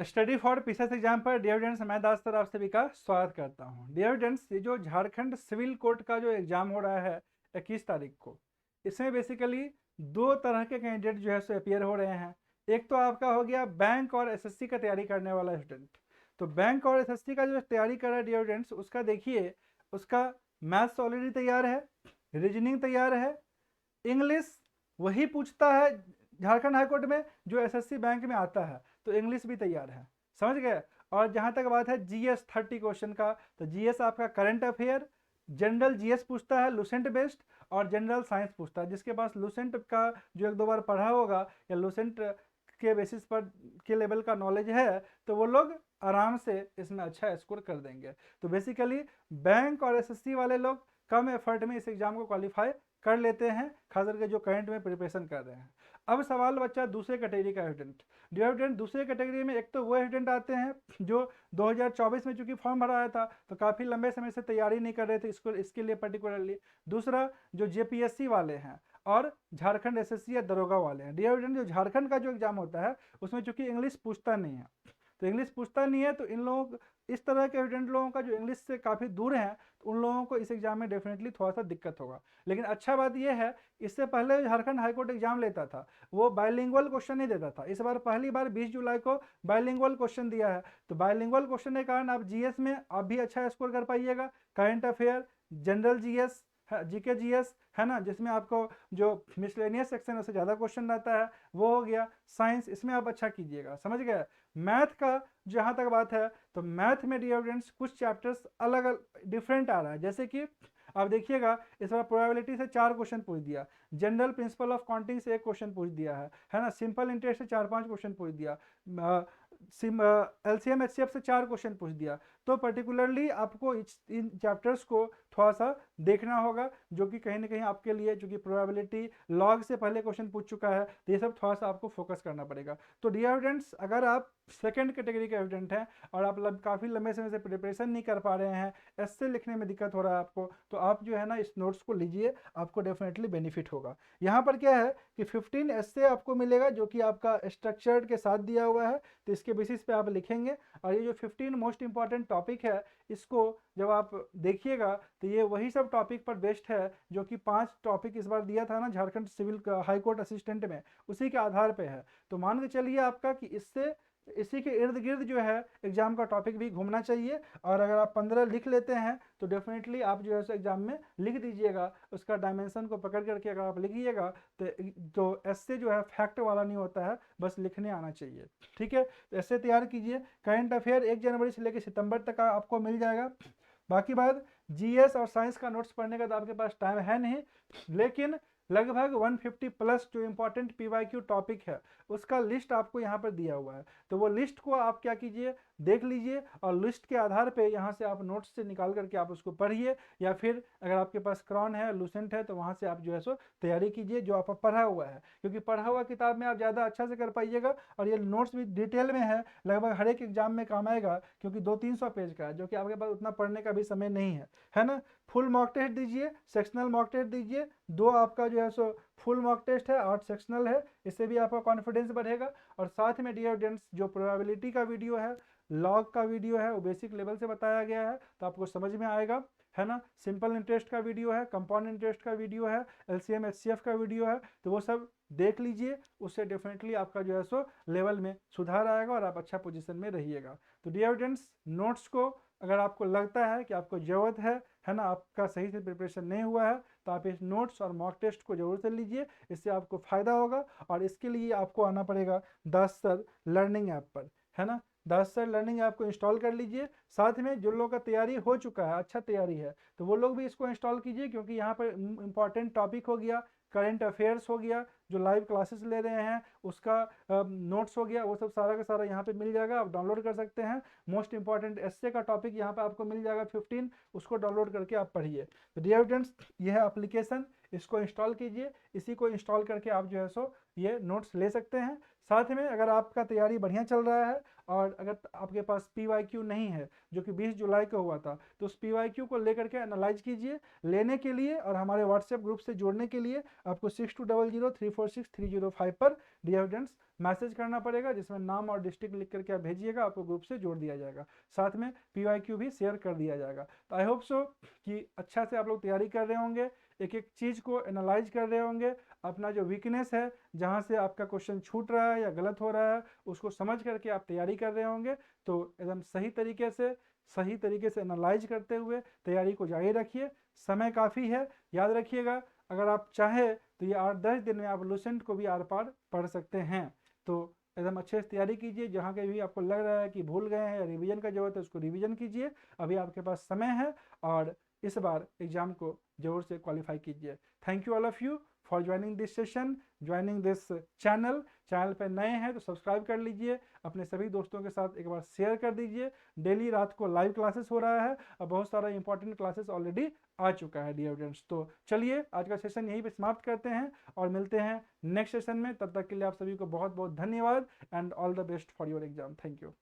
Study for PCS exam पर dear students, मैं दास sir आप सभी का स्वागत करता हूं। डियर स्टूडेंट्स, ये जो झारखंड सिविल कोर्ट का जो एग्जाम हो रहा है 21 तारीख को, इसमें बेसिकली दो तरह के कैंडिडेट जो है सो अपियर हो रहे हैं। एक तो आपका हो गया बैंक और एसएससी का तैयारी करने वाला स्टूडेंट। तो बैंक और एसएससी का जो तैयारी कर रहा है डियर स्टूडेंट्स, उसका देखिए, उसका मैथ्स ऑलरेडी तैयार है, रीजनिंग तैयार है, इंग्लिश वही पूछता है झारखंड हाईकोर्ट में जो एसएससी बैंक में आता है, तो इंग्लिश भी तैयार है। समझ गए। और जहां तक बात है जीएस 30 क्वेश्चन का, तो जीएस आपका करंट अफेयर, जनरल जीएस पूछता है लुसेंट बेस्ड, और जनरल साइंस पूछता है। जिसके पास लुसेंट का जो एक दो बार पढ़ा होगा या लुसेंट के बेसिस पर के लेवल का नॉलेज है, तो वो लोग आराम से इसमें अच्छा स्कोर कर देंगे। तो बेसिकली बैंक और एसएससी वाले लोग कम एफर्ट में इस एग्जाम को क्वालिफाई कर लेते हैं, खास करके जो करंट में प्रिपरेशन कर रहे हैं। अब सवाल बच्चा दूसरे कैटेगरी का स्टूडेंट। डियर स्टूडेंट, दूसरे कैटेगरी में एक तो वो स्टूडेंट आते हैं जो 2024 में चूंकि फॉर्म भराया था तो काफ़ी लंबे समय से तैयारी नहीं कर रहे थे इसके लिए पर्टिकुलरली। दूसरा जो जेपीएससी वाले हैं और झारखंड एसएससी या दरोगा वाले हैं। डियर स्टूडेंट, जो झारखंड का जो एग्जाम होता है उसमें चूंकि इंग्लिश पूछता नहीं है, तो इंग्लिश पूछता नहीं है, तो इन लोगों इस तरह के स्टूडेंट लोगों का जो इंग्लिश से काफ़ी दूर हैं, तो उन लोगों को इस एग्जाम में डेफिनेटली थोड़ा सा दिक्कत होगा। लेकिन अच्छा बात यह है, इससे पहले झारखंड हाईकोर्ट एग्जाम लेता था वो बायलिंगुअल क्वेश्चन नहीं देता था। इस बार पहली बार 20 जुलाई को बायलिंगुअल क्वेश्चन दिया है, तो बायलिंगुअल क्वेश्चन के कारण आप जीएस में आप भी अच्छा स्कोर कर पाइएगा। Current affair, general GS, GK GS है ना, जिसमें आपको जो मिसलेनियस सेक्शन है उससे ज़्यादा क्वेश्चन रहता है, वो हो गया। साइंस, इसमें आप अच्छा कीजिएगा। समझ गए। मैथ का जहाँ तक बात है, तो मैथ में डियर स्टूडेंट्स कुछ चैप्टर्स अलग अलग डिफरेंट आ रहा है। जैसे कि आप देखिएगा, इस बार प्रोबेबिलिटी से 4 क्वेश्चन पूछ दिया, जनरल प्रिंसिपल ऑफ काउंटिंग से 1 क्वेश्चन पूछ दिया है ना, सिंपल इंटरेस्ट से 4-5 क्वेश्चन पूछ दिया, एलसीएम एचसीएफ से 4 क्वेश्चन पूछ दिया। तो पर्टिकुलरली आपको इन चैप्टर्स को थोड़ा सा देखना होगा, जो कि कहीं ना कहीं आपके लिए, चूंकि प्रोबेबिलिटी लॉग से पहले क्वेश्चन पूछ चुका है, तो ये सब थोड़ा सा आपको फोकस करना पड़ेगा। तो डियर स्टूडेंट्स, अगर आप सेकंड कैटेगरी के स्टूडेंट हैं और आप काफ़ी लंबे समय से प्रिपरेशन नहीं कर पा रहे हैं, ऐसे लिखने में दिक्कत हो रहा है आपको, तो आप जो है ना इस नोट्स को लीजिए, आपको डेफिनेटली बेनिफिट होगा। यहाँ पर क्या है कि 15 ऐसे आपको मिलेगा जो कि आपका स्ट्रक्चर्ड के साथ दिया हुआ है, तो इसके बेसिस पे आप लिखेंगे। और ये जो 15 मोस्ट इंपॉर्टेंट टॉपिक है, इसको जब आप देखिएगा तो ये वही सब टॉपिक पर बेस्ड है जो कि 5 टॉपिक इस बार दिया था ना Jharkhand civil high court assistant में, उसी के आधार पे है। तो मान के चलिए आपका कि इससे इसी के इर्द गिर्द जो है एग्जाम का टॉपिक भी घूमना चाहिए। और अगर आप 15 लिख लेते हैं तो डेफिनेटली आप जो है सो एग्जाम में लिख दीजिएगा, उसका डायमेंशन को पकड़ करके अगर आप लिखिएगा तो ऐसे जो है फैक्ट वाला नहीं होता है, बस लिखने आना चाहिए। ठीक है, तो ऐसे तैयार कीजिए। करंट अफेयर 1 जनवरी से लेकर सितंबर तक का आपको मिल जाएगा। बाकी बात, जीएस और साइंस का नोट्स पढ़ने का तो आपके पास टाइम है नहीं, लेकिन लगभग 150 प्लस जो इंपॉर्टेंट पीवाईक्यू टॉपिक है उसका लिस्ट आपको यहाँ पर दिया हुआ है। तो वो लिस्ट को आप क्या कीजिए, देख लीजिए, और लिस्ट के आधार पे यहाँ से आप नोट्स से निकाल करके आप उसको पढ़िए, या फिर अगर आपके पास क्रॉन है, लूसेंट है, तो वहाँ से आप जो है सो तैयारी कीजिए जो आप पढ़ा हुआ है, क्योंकि पढ़ा हुआ किताब में आप ज़्यादा अच्छा से कर पाइएगा। और ये नोट्स भी डिटेल में है, लगभग हर एक एग्जाम में काम आएगा, क्योंकि 200-300 पेज का है, जो कि आपके पास उतना पढ़ने का भी समय नहीं है ना। फुल मॉक टेस्ट दीजिए, सेक्शनल मॉक टेस्ट दीजिए, 2 आपका जो है सो फुल मॉक टेस्ट है, 8 सेक्शनल है, इससे भी आपका कॉन्फिडेंस बढ़ेगा। और साथ में डियर स्टूडेंट्स, जो प्रोबेबिलिटी का वीडियो है, लॉग का वीडियो है, वो बेसिक लेवल से बताया गया है, तो आपको समझ में आएगा, है ना। सिंपल इंटरेस्ट का वीडियो है, कंपाउंड इंटरेस्ट का वीडियो है, एलसीएम एचसीएफ का वीडियो है, तो वो सब देख लीजिए। उससे डेफिनेटली आपका जो है सो लेवल में सुधार आएगा और आप अच्छा पोजीशन में रहिएगा। तो डियर स्टूडेंट्स, नोट्स को अगर आपको लगता है कि आपको ज़रूरत है ना, आपका सही से प्रिपरेशन नहीं हुआ है, तो आप इस नोट्स और मॉक टेस्ट को जरूर से लीजिए, इससे आपको फ़ायदा होगा। और इसके लिए आपको आना पड़ेगा दास सर लर्निंग ऐप पर, है ना। दास सर लर्निंग ऐप को इंस्टॉल कर लीजिए। साथ में जो लोगों का तैयारी हो चुका है, अच्छा तैयारी है, तो वो लोग भी इसको इंस्टॉल कीजिए, क्योंकि यहाँ पर इंपॉर्टेंट टॉपिक हो गया, करंट अफेयर्स हो गया, जो लाइव क्लासेस ले रहे हैं उसका नोट्स हो गया, वो सब सारा का सारा यहाँ पे मिल जाएगा, आप डाउनलोड कर सकते हैं। मोस्ट इंपॉर्टेंट एस्से का टॉपिक यहाँ पे आपको मिल जाएगा 15, उसको डाउनलोड करके आप पढ़िए। तो डियर स्टूडेंट्स, ये है एप्लीकेशन, इसको इंस्टॉल कीजिए, इसी को इंस्टॉल करके आप जो है सो ये नोट्स ले सकते हैं। साथ में अगर आपका तैयारी बढ़िया चल रहा है और अगर आपके पास PYQ नहीं है जो कि 20 जुलाई को हुआ था, तो उस PYQ को लेकर के एनालाइज कीजिए। लेने के लिए और हमारे व्हाट्सएप ग्रुप से जुड़ने के लिए आपको 6200346305 पर डियर स्टूडेंट्स मैसेज करना पड़ेगा, जिसमें नाम और डिस्ट्रिक्ट लिख करके आप भेजिएगा, आपको ग्रुप से जोड़ दिया जाएगा। साथ में PYQ भी शेयर कर दिया जाएगा। तो आई होप सो कि अच्छा से आप लोग तैयारी कर रहे होंगे, एक एक चीज़ को एनालाइज कर रहे होंगे, अपना जो वीकनेस है, जहाँ से आपका क्वेश्चन छूट रहा है या गलत हो रहा है, उसको समझ करके आप तैयारी कर रहे होंगे। तो एकदम सही तरीके से एनालाइज करते हुए तैयारी को जारी रखिए। समय काफ़ी है, याद रखिएगा। अगर आप चाहें तो ये 8-10 दिन में आप लूसेंट को भी आर पार पढ़ सकते हैं। तो एकदम अच्छे से तैयारी कीजिए। जहाँ कहीं भी आपको लग रहा है कि भूल गए हैं या रिवीजन का जरूरत है, उसको रिवीजन कीजिए, अभी आपके पास समय है, और इस बार एग्जाम को जरूर से क्वालिफाई कीजिए। Thank you all of you for joining this session, joining this channel पर नए हैं तो सब्सक्राइब कर लीजिए, अपने सभी दोस्तों के साथ एक बार शेयर कर दीजिए। डेली रात को लाइव क्लासेस हो रहा है और बहुत सारा इंपॉर्टेंट क्लासेस ऑलरेडी आ चुका है डियर स्टूडेंट्स। तो चलिए आज का सेशन यहीं पे समाप्त करते हैं और मिलते हैं नेक्स्ट सेशन में। तब तक के लिए आप सभी को बहुत बहुत धन्यवाद and all the best for your exam. Thank you.